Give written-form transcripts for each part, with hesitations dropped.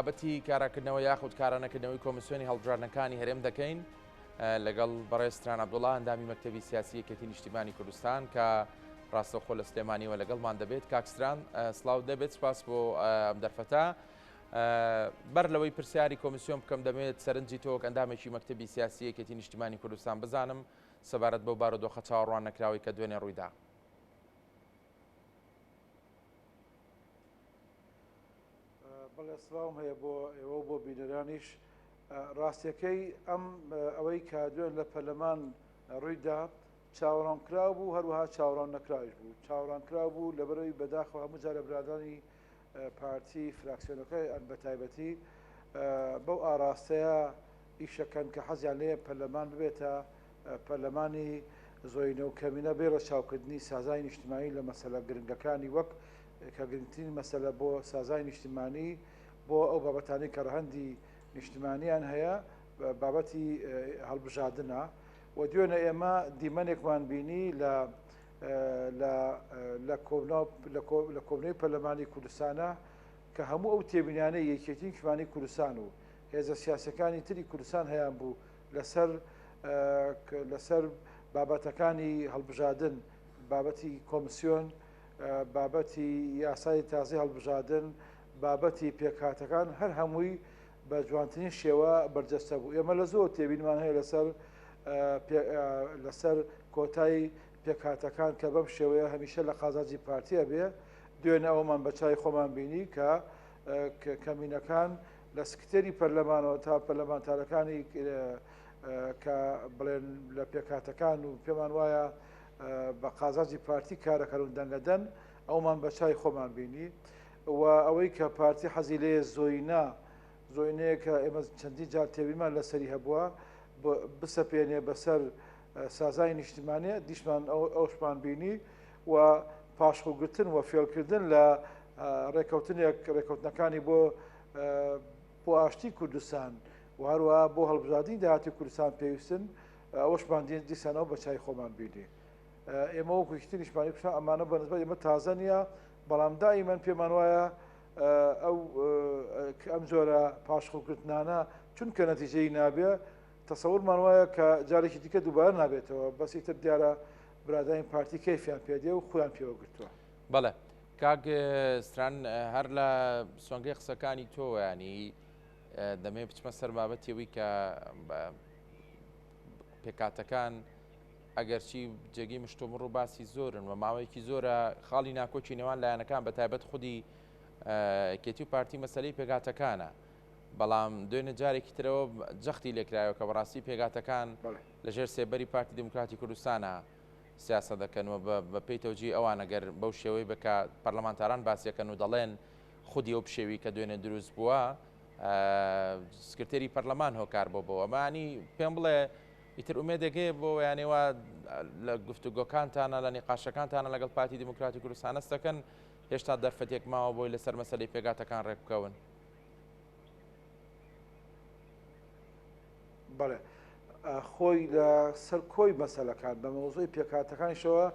بابەتی کارەکردنەوە یاخود کارانەکردنەوەی کۆمیسیۆنی هەڵبژاردنەکانی هەرێم دەکەین لەگەڵ بەڕێستران عەبدوڵڵا ئەندامی مەکتەبی سیاسی یەکێتی نیشتیمانی کوردستان کە ڕاستەوخۆ لە سلێمانیەوە لەگەڵمان دەبێت. کاکستران سڵاو دەبێت، سپاس بۆ ئەم دەرفەتە. بەر لەوەی پرسیاری کۆمیسیۆن بکەم دەمێت سەرنجی تۆ ئەندامێکی مەکتەبی سیاسی یەکێتی نیشتیمانی کوردستان بزانم سەبارەت بەو بارودۆخە چاوەڕوان نەکراوی کە دوێنێ ڕوویدا. بەڵێ سڵاوم هەیە بۆ ئێوە بۆ بینەرانیش. ڕاستیەکەی ئەوەی کە دوێن لە پەرلەمان ڕوویدا چاوەڕانکراو بوو، هەروەها چاوەڕان نەکراویش بوو. چاوەڕانکراو بوو لەبەرەوەی بەداخەوە هەموو جارە برادانی پارتی فراکسیۆنەکەی بە تایبەتی بەو ئاراستەیە ئیشەکەن کە حەزیان لێ پەرلەمان ببێتە پەرلەمانی زۆینە و کەمینە بێڕە چاوکردنی سازای نیشتیمانی لە مەسەلە گرنگەکانی وەک کە گرنگترین مەسەلە بۆ سازای نیشتیمانی بۆ ئەو بابەتانی کە ڕەهەندی نیشتیمانیان هەیە بابەتی هەڵبژاردنە و دوێنە ئێمە دیمەنێکمان بینی لە کۆبنەوەی پەرلەمانی کوردستانە کە هەموو ئەو تێبینیانەی یەکێتی نیشتیمانی کوردستان و هێزە سیاسەکانی تری کوردستان هەیان بوو لەسەر بابەتەکانی هەڵبژاردن، بابەتی کۆمیسیۆن، بابەتی یاسای تازی هەڵبژاردن، بابەتی پێکهاتەکان هەر هەمووی بە جوانترین شێوە بەرجەستە بوو. ئێمە لە زۆر تێبینمان هەیە لەسەر کۆتایی پێکهاتەکان کە بەم شێوەیە هەمیشە لە قازاجی پارتیە بێ. دوێنێ ئەومان بە چای خۆمان بینی کە کەمینەکان لە سکرتێری پەرلەمانەوە تا پەرلەمانتارەکانی کە بڵێن لە پێکهاتەکان و پێمان وایە بە قازاجی پارتی کارەکەون دەنگەدەن ئەومان بە چای خۆمان بینی و ئەوەی کە پارتی حەزی لێ زۆینەیە کە ئێمە چەندی جار تێبینمان لەسەری هەبووە بسەپێنێ بەسەر سازای نیشتیمانیە دیشمان ئەوشمان بینی و پاشخۆگرتن و فێڵکردن لە ڕێکەوتنەکانی بۆ ئاشتی کوردستان و هەروەها بۆ هەڵبژاردنی داهاتی کوردستان پێویستن ئەوەشمان دیسانەوە بە چای خۆمان بینی. ئێمە وەکو یەکێتی نیشتیمانی کوردستان ئەمانە بەنسبەت ئێمە تازە نییە، بەڵام دائیمەن پێمان وایە ئەم جۆرە پاشخۆگرتنانە چونکە نەتیجەی نابێ تەسەورمان وایە کە جارێکی دیکە دووبارە نابێتەوە، بەسی تر دیارە برادرین پارتی کەیفیان پێدێ و خۆیان پێوە گرتووە. بەڵێ کاک ستران هەر لە سۆنگەی قسەکانی تۆ ینی دەمێ بچمە سەر بابەتیەوەی کە پێکاتەکان ئەگەرچی جێگەی مشتۆمڕ و باسی زۆرن و ماوەیەکی زۆرە خاڵی ناکۆچی نێوان لایەنەکان بە تایبەت خودی کێتی و پارتی مەسەلەی پێگاتەکانە، بەڵام دوێنێ جارێکی ترەوە جەختی لێکرایەوە کە بەڕاستی پێگاتەکان لەژێر سێبەری پارتی دموکراتی کوردستانە سیاسە دەکەنەوە بە پێی تەوجی ئەوان ئەگەر بەو شێوەی بکە پەرلەمانتاران باسیەکەن و دەڵێن خودی ئەو پشێوی کە دوێنێ دروست بووە سکرتێری پەرلەمان هۆکار بۆ ئەمانی پێم بڵێ ئیتر ئومێدێگەیە بۆ یانێوە لە گفتوگۆکانتانە لە نیقاشەکانتانە لەگەڵ پارتی دموکراتی کوردستان هەست دەکەن هێشتا دەرفەتێک ماوە بۆی لەسەر مەسەلەی پێگاتەکان ڕێک بکەون؟ بەڵێ خۆی لە سەر کۆی مەسەلەکان بە مەوزوعی پێکهاتەکانیشەوە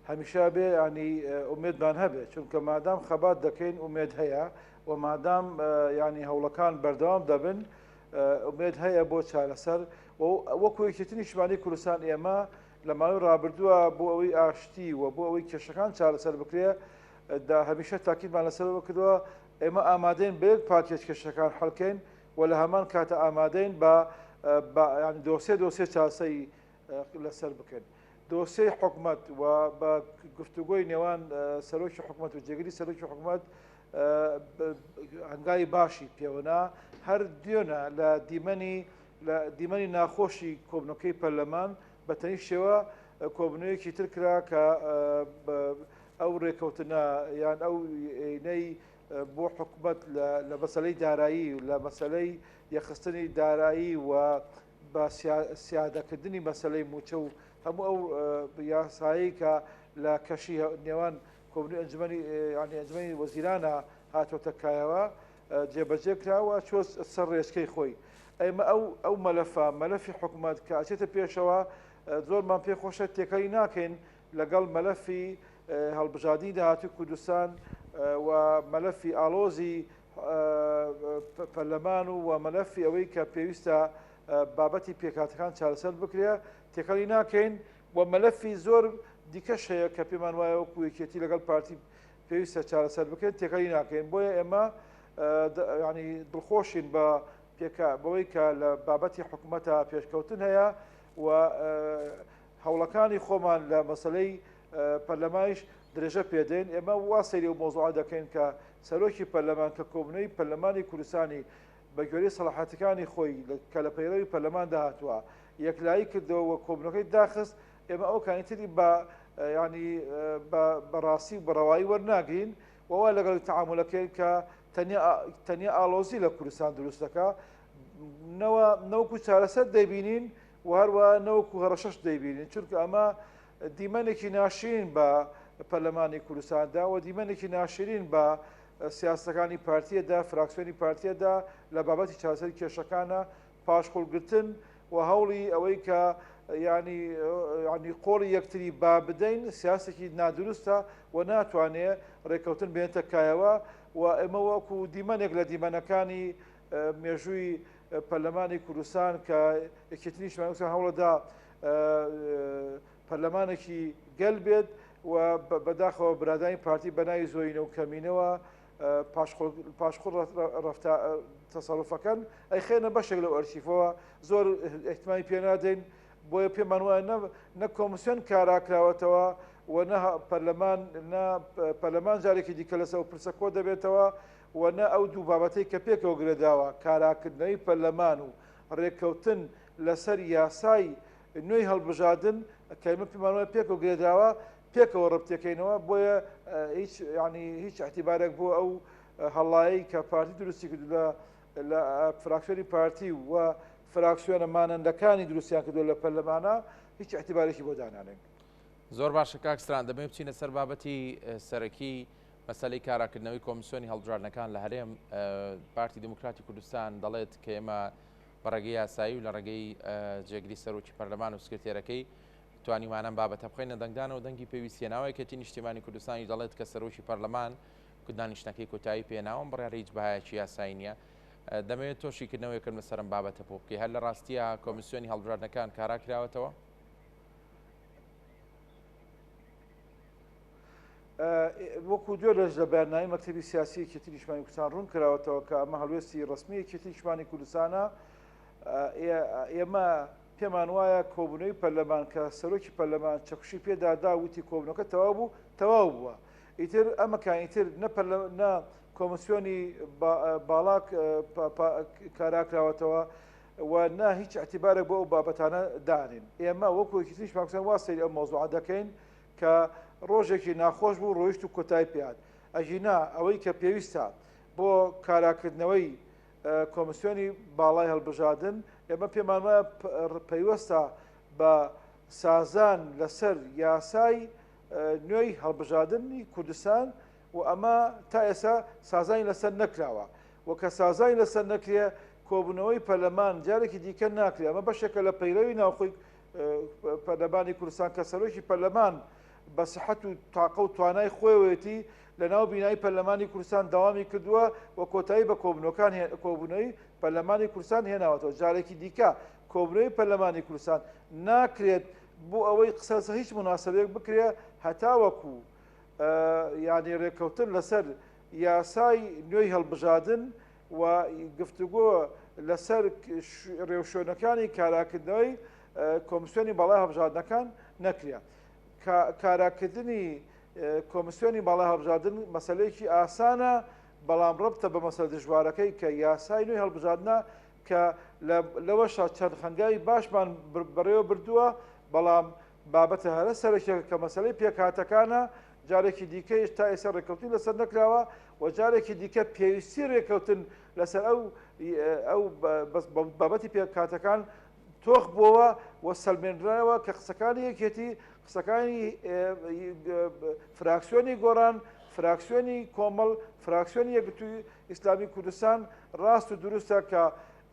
هەمیشە بێ ینی ئومێدمان هەبێت، چونکە مادام خەبات دەکەین ئومێد هەیە و مادام ینی هەوڵەکان بەردەوام دەبن ئومێد هەیە بۆ چارەسەر. وەکو یەکێتی نیشتیمانی کوردستان ئێمە لە ماوەی ڕابردووە بۆ ئەوەی ئاشتی و بۆ ئەوەی کێشەکان چارەسەر بکرێ هەمیشە تاکیدمان لەسەرەوە کردووە ئێمە ئامادەین بەیەک پاکێج کێشەکان حەڵکەین و لە هەمان کاتە ئامادەین بە دۆسێ چاسەی لەسەر بکەن. دۆسەی حکومەت و بە گفتوگۆی نێوان سەرۆکی حکومەت و جێگیری سەرۆکی حکومەت هەنگاوی باشی پێوەنا هەر دوێنە لە دیمەنی ناخۆشی کۆبنەکەی پەرلەمان بە تەنی شێوە کۆبنەوەیەکی تر کرا کە ئەو ڕێکەوتنە یان ئەو نەی بۆ حکومەت لە مەسەلەی دارایی و لە مەسەلەی یەخستنی دارایی و بە سیادەکردنی مەسەلەی موچە و هەموو ئەو یاسایی کە لە کەشی نێوان کۆبنەوەی ئەنجومەنی وەزیرانە هاتۆتە کایەوە جێبەجێ کراوە چۆ سەر ڕێچکەی خۆی. ئێمە ئەو مەلەفی حکومەت کە ئەچێتە پێشەوە زۆرمان پێخۆشە تێکەڵی ناکەین لەگەڵ مەلەفی هەڵبژاردنی داهاتوی کوردستان و مەلەفی ئاڵۆزی پەرلەمان و مەلەفی ئەوەی کە پێویستە بابەتی پێکهاتەکان چارەسەر بکرێ تێکەڵی ناکەین و مەلەفی زۆر دیکەش هەیە کە پێمان وایە وەکو یەکێتی لەگەڵ پارتی پێویستە چارەسەر بکەین تێکەڵی ناکەین بۆیە ئێمە ینی دڵخۆشین بە بەوەی کە لە بابەتی حکوومەتە پێشکەوتن هەیە و هەوڵەکانی خۆمان لە مەسلەی پەرلەمانیش درێژە پێدەین ئێمە وا سەیری و مۆزوعا دەکەین کە سەرۆکی پەرلەمان کە کۆبنەوەی پەرلەمانی کوردستانی بە گوێرەی سەلاحەتەکانی خۆی کە لە پەیڕەوی پەرلەمان داهاتووە یەکلایی کردەوە و کۆبنەکەی داخست ئێمە ئەو کانیتری بە ینی بەڕاستی و بەڕەوایی وەرناگرین وەوە لەگەڵ تەعاملەکەی کە تەنیا ئالۆزی لە کوردستان دروست دەکا نەوەکو چارەسەر دەیبینین و هەروە نەوەکو هەڕەشەش دەیبینین چونکە ئەمە دیمەنێکی ناشرین بە پەرلەمانی کوردستاندا و دیمەنێکی ناشرین بە سیاسەکانی پارتیەدا فراکسیۆنی پارتیەدا لە بابەتی چارەسەری کێشەکانە پاشخۆڵگرتن و هەوڵی ئەوەی کە ینی قۆڵی یەکتری با بدەین سیاسێکی نادروستە و ناتوانێت ڕێکەوتن بێنێتە کایەوە و ئێمە وەکو دیمەنێک لە دیمەنەکانی مێژووی پەرلەمانی کوردستان کە یەکێتی نیشتیمانیەکان هەوڵەدا پەرلەمانێکی گەل بێت و بەداخەوە برادانی پارتی بەناوی زۆرینە و کەمینەوە پاشخۆڵ تەسەڕوفەکەن ئەی خێنە بەشێک لەو ئەرشیفەوە زۆر احتیمالی پێ نادەین بۆیە پێمان وایە نە کۆمسیۆن کاراکراوەتەوە و نە پەرلەمان جارێکی دیکە لەسەر پرسە کۆ دەبێتەوە و نە ئەو دوو بابەتەی کە پێکەوە گرێداوە کاراکردنەوەی پەرلەمان و ڕێککەوتن لەسەر یاسای نوێی هەڵبژاردن کە ئێمە پێمان وایە پێکەوە گرێداوە پێکەوە ڕەبتەکەینەوە بۆیە هیچ احتیبارێک بۆ ئەو هەڵایی کە پارتی درستی کردو لە فراکسیۆنی پارتی و فراکسیۆنە مانەندەکانی دروستیان کردو لە پەرلەمانە هیچ احتیبارێکی بۆ دانانێن. زۆر باشە کاکستران دەبێ بچینە سەر بابەتی سەرەکی مەسەلەی کاراکردنەوەی کۆمیسیۆنی هەڵبژاردنەکان لە هەرێم پارتی دموکراتی کوردستان دەڵێت کە ئێمە بە ڕێگەی یاسایی و لە ڕێگەی جێگیری سەرۆکی پەرلەمان و سکرتێرەکەی توانیمانم بابەتە بخۆینە دەنگدانەوە دەنگی پێویستێناوە یەکێتی نیشتیمانی کوردستانی دەڵێت کە سەرۆکی پەرلەمان دانیشتەکەی کۆتایی پێناوم بڕیارە هیچ بەهایەکی یاسایی نییە دەمەوێت تۆشیکردنەوەیکرد لەسەرم بابەتە بۆ بکەی هەر لە ڕاستیە کۆمیسیۆنی هەڵبژاردنەکان کاراکراوەتەوە وەکو دوێ لەش لە بەیاننامەی مەکتەبی سیاسی یەکێتی نیشتیمانی کوردستان ڕوون کراوەتەوە کە ئەمە هەڵوێستی ڕسمی یەکێتی نیشتیمانی کوردستانە ئێمە پێمان وایە کۆبوونەوەی پەرلەمان کە سەرۆکی پەرلەمان چەکوشی پێدادا وتی کۆبنەکە تەواو بووە ئیتر ئەمەکان ئیتر نە کۆمسیۆنی باڵاک کاراکراوەتەوە و نا هیچ اعتیبارێک بۆ ئەو بابەتانە دانین ئێمە وەکو یەکێتی نیشتیمانی کوردستان وا سەیری ئەم مۆزوعە دەکەین کە ڕۆژێکی ناخۆش بوو ڕۆیشت و کۆتایی پێات ئەژینا ئەوەی کە پێویستە بۆ کاراکردنەوەی کۆمسیۆنی باڵای هەڵبژاردن ئێمە پێمان وایە پەیوەستە بە سازان لەسەر یاسای نوێی هەڵبژاردننی کوردستان و ئەمە تا ئێستا سازانی لەسەر نەکراوە و کە سازانی لەسەر نەکرێ کۆبوونەوەی پەرلەمان جارێکی دیکە ناکرێ ئەمە بەشێکە لە پەیڕەوی ناوخۆی پەرلەمانی کوردستان کە سەرۆکی پەرلەمان بە سەحەت و تاقە و توانای خۆیەتی لە ناو بینایی پەرلەمانی کوردستان داوامی کردووە و کۆتایی بە کۆبوونەوەی پەرلەمانی کوردستان هێناوەتەوە جارێکی دیکە کۆبوونەوەی پەرلەمانی کوردستان ناکرێت بۆ ئەوەی قسە هیچ مناسبەیەک بکرێ هەتا وەکو یعنی ڕێککەوتن لەسەر یاسای نوێی هەڵبژاردن و گفتوگۆ لەسەر ڕێوشۆنەکانی کاراکردنەوەی کۆمسیۆنی باڵای هەڵبژاردنەکان نەکرێت کاراکردنی کۆمسیۆنی باڵای هەڵبژاردن مەسەلەیەکی ئاسانە بەڵام ڕەبتە بە مەسەلە دژوارەکەی کە یاسای نوێی هەڵبژاردنە کە لەوەشە چەند خەنگاوی باشمان بەڕێوە بردووە بەڵام بابەتە هەرە سەرەکیەکە کە مەسەلەی پێکهاتەکانە جارێکی دیکەیش تا ئێستا ڕێککەوتن لەسەر نەکراوە و جارێکی دیکە پێویستی ڕێککەوتن لەسەر ئەو بابەتی پێکهاتەکان تۆخ بووە و سەلمێنراوە کە قسەکانی یەکێتی قسەکانی فراکسیۆنی گۆران فراکسیۆنی کۆمەڵ فراکسیۆنی یەکگرتووی ئیسلامی کوردستان ڕاست و دروستە کە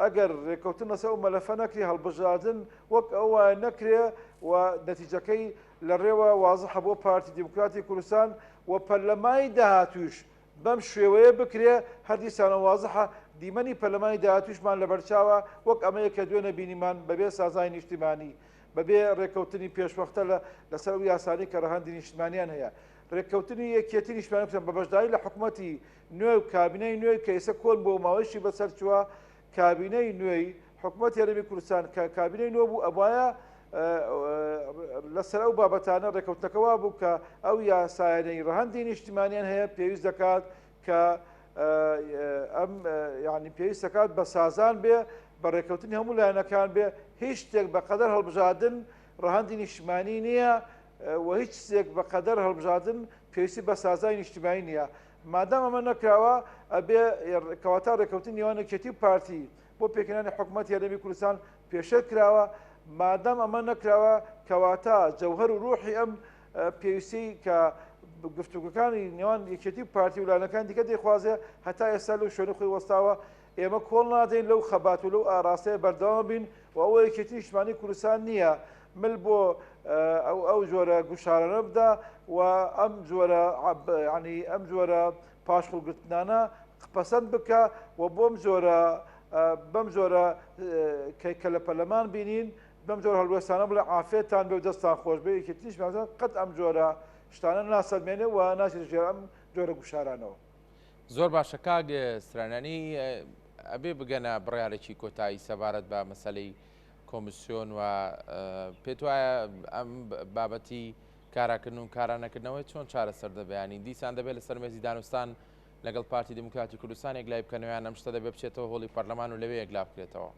ئەگەر ڕێککەوتن لەسەر ئەو مەلەفە نەکری هەڵبژاردن وەک ئەو وایە نەکرێ و نەتیجەکەی لە ڕێوە وازەحە بۆ پارتی دموکراتی کوردستان و پەرلەمانی داهاتووش بەم شێوەیە بکرێ هەردیسانە وازحە دیمەنی پەرلەمانی داهاتووشمان لە بەرچاوە وەک ئەمەیە کە دوێنە بینیمان بەبێ سازای نیشتیمانی بەبێ ڕێککەوتنی پێشوەختە لەسەر ئەو یاسانی کە ڕەهەندی نیشتمانیان هەیە ڕێککەوتنی یەکێتی نیشتمانی بکەن بە بەشداری لە حکوومەتی نوێ و کابینەی نوێی کە ئێستا کۆن بۆ ماوەیەکی بەسەر چووە کابینەی نوێی حکوومەتی هەرێمی کوردستان کە کابینەی نوێ بوو ئەوایە لەسەر ئەو بابەتانە ڕێککەوتنەکەوا بوو کە ئەو یاسایانەی ڕەهەندی نیشتیمانیان هەیە پێویست دەکات کە ئەم ینی پێویست دەکات بە سازان بێ بە ڕێککەوتنی هەموو لایەنەکان بێ هیچ شتێک بەقەدەر هەڵبژاردن ڕەهەندی نیشتیمانی نییە و هیچ شتێک بەقەدەر هەڵبژاردن پێویستی بە سازای نیشتیمانی نییە مادام ئەمە نەکراوە ئەبێ کەواتە ڕێککەوتنی نێوان یەکێتی پارتی بۆ پێکەنانی حکوومەتی هەرێمی کوردستان پێشەر کراوە مادام ئەمە نەکراوە کەواتە جەوهەر و ڕوحی ئەم پێویستی کە گفتوگەکانی نێوان یەکێتی پارتی و لایەنەکان دیکە دەیخوازێ هەتا ئێستا لەو شوێنە خۆی وەستاوە ئێمە کۆڵ نادەین لەو خەبات و لەو ئاراستەیە بەردەوام بین و ئەوە یەکێتی نیشتیمانی کوردستان نییە مل بۆ ئەو جۆرە گوشارانە بدا و ئەم جۆرە ینی ئەم جۆرە پاشخۆگرتنانە پەسەند بکە و بەم جۆرە کە لە پەرلەمان بینین بەم جۆرە هەڵوێستانە بڵێ عافێتان بێ و دەستان خۆش بێ یەکێتی نیشتیمانی قەت ئەم جۆرە شتانە ناسەلمێنێ و ناچێت ژێر ئەم جۆرە گوشارانەوە. زۆر باشە کاک سرانانی ئەبێ بگەنە بڕیارێکی کۆتایی سەبارەت بە مەسەلەی کۆمیسیۆن و پێت وایە ئەم بابەتی کاراکردن و کارانەکردنەوەی چۆن چارەسەر دەبیانی دیسان دەبێت لەسەر مێزی دانوستان لەگەڵ پارتی دموکراتی کوردستان یەکلای بکەنەوەیان ئەم شتە دەبێت بچێتەوە هۆڵی پەرلەمان و لەوێ یەکلا بکرێتەوە.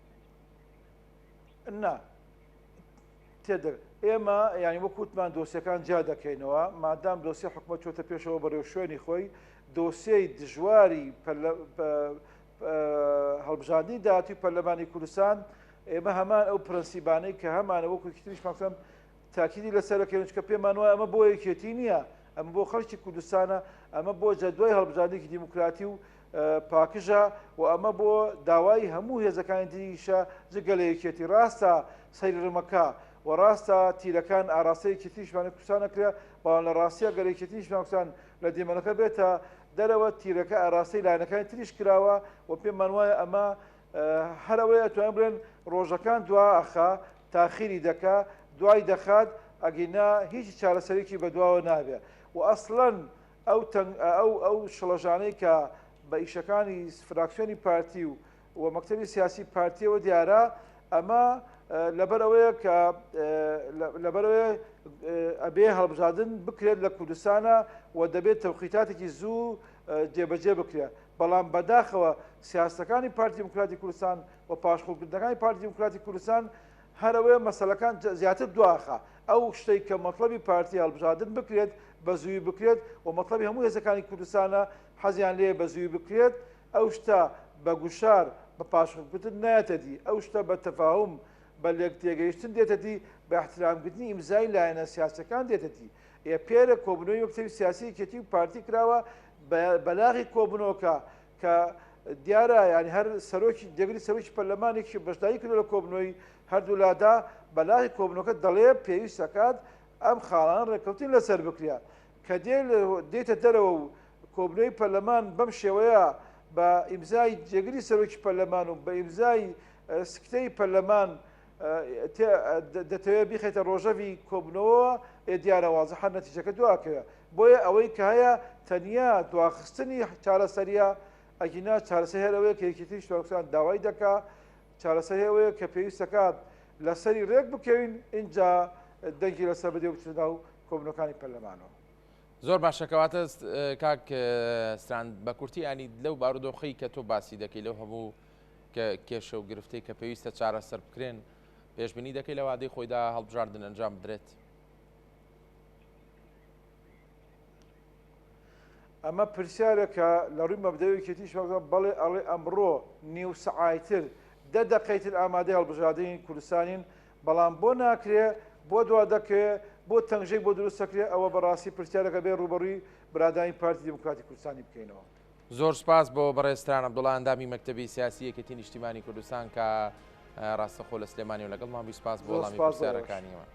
نا ئێمە ینی وەکوتمان دۆسیەکان جا دەکەینەوە مادام دۆسی حکومەت چۆتە پێشەوە بەرەو شوێنی خۆی دۆسیەی دژواری هەڵبژاردننی داهاتووی پەرلەمانی کوردستان ئێمە هەمان ئەو پرەنسیبانەی کە هەمانە وەکو یەکێتیشمان تاکیدی لەسەرەکەین چکە پێمان وایە ئەمە بۆ یەکێتی نییە ئەمە بۆ خەڵکی کوردستانە ئەمە بۆ جەدوای هەڵبژاردنێکی دیموکراتی و پاکژە و ئەمە بۆ داوای هەموو هێزەکانی دیریشە جگە لە یەکێتی ڕاستە سەیرڕمەکە و ڕاستە تیرەکان ئاراستەی یەکێتیشمانی کوردستان نەکرێ بەڵام لە ڕاستیە گەر یەکێتیشمان کوردستان لە دیمەنەکە بێتە دەرەوە تیرەکە ئاراستەی لایەنەکانی تریش کراوە و پێمان وایە ئەمە هەرەوەی ئەتوانین بڵێن ڕۆژەکان دواخە تاخیری دەکا دوای دەخات ئەگینا هیچ چارەسەرێکی بەدواوە نابێت و ئەسڵەن ئەو شڵەژانەی کە بە ئیشەکانی فراکسیۆنی پارتی و مەکتەبی سیاسی پارتیەوە دیارە ئەمە لەبەرەوەیە کە لەبەرەوەی ئەبێ هەڵبژاردن بکرێت لە کوردستانە و دەبێت تەوقیتاتێکی زوو جێبەجێ بکرێت بەڵام بەداخەوە سیاستەکانی پارتی دموکراتی کوردستان و پاشخۆکردنەکانی پارتی دموکراتی کوردستان هەرەوەی مەسەلەکان زیاتر دواخە ئەو شتێک کە مەطلەبی پارتی هەڵبژاردن بکرێت بە زووی بکرێت و مەطلەبی هەموو هێزەکانی کوردستانە حەزیان لێ بە زووی بکرێت ئەو شتە بە گوشار بە پاشخۆکردن نایەتە دی ئەو شتە بە تەفاهم بە لێک تێگەیشتن دێتە دی بە احترامکردنی ئیمزای لایەنە سیاسەکان دێتە دی پێرە کۆبنەوەی مەکتەبی سیاسی یەکێتی و پارتی کراوە بەلاغی کۆبنەوەکە کە دیارە ینی هەر سەرۆکی دەگری سەرۆکی پەرلەمانێکی بەشداری کردو لە کۆبنەوەی هەردوولادا بەلاغی کۆبنەوەکە دەڵێ پێویست دەکات ئەم خاڵان ڕێککەوتن لەسەر بکرێت کە دێتە دەرەوە و کۆبنەوەی پەرلەمان بەم شێوەیە بە ئیمزای جێگری سەرۆکی پەرلەمان و بە ئیمزای سکتەی پەرلەمان دەتەوێت بیخێتە ڕۆژەوی کۆبنەوە دیارە وازەحە نەتیجەکە دواکەوە بۆیە ئەوەی کە هەیە تەنیا دواخستنی چارەسەریە ئەگینا چارەسەر هەرەوەیە کە یەکێتی شتوەکسان داوای دەکا چارەسەر هەیەوەیە کە پێویست دەکات لەسەری ڕێک بکەوین اینجا دەنگی لەسەر بەدێ بچێتە ناو کۆبنەکانی پەرلەمانەوە. زۆر باشەکەواتە کاک ستران بە کورتی ینی لەو بارودۆخەی کە تۆ باسی دەکەی لەو هەموو کێشە و گرفتەی کە پێویستە چارەسەر بکرێن پێشبینی دەکەی لە وادەی خۆیدا هەڵبژاردن ئەنجام بدرێت. ئەمە پرسیارێکە لە ڕووی مەبدەوی یەکێتیش بەڵێ ئەڵێ ئەمڕۆ نیو سەعایتر 10 دقەیتر ئامادەی هەڵبژاردننی کوردستانین بەڵام بۆ ناکرێ بۆ دوا دەکرێ بۆ تەنگژەی بۆ دروست دەکرێ ئەوە بەڕاستی پرسیارەکە بێ ڕوبەڕووی برادانی پارتی دموکراتی کوردستانی بکەینەوە. زۆر سپاس بۆ بەڕێستران عەبدوڵڵا ئەندامی مەکتەبی سیاسی یەکێتی نیشتیمانی کوردستان کە ڕاستەخۆ لە سلێمانی و لەگەڵمان سپاس بۆ وەڵامی پرسیارەکانیەوە.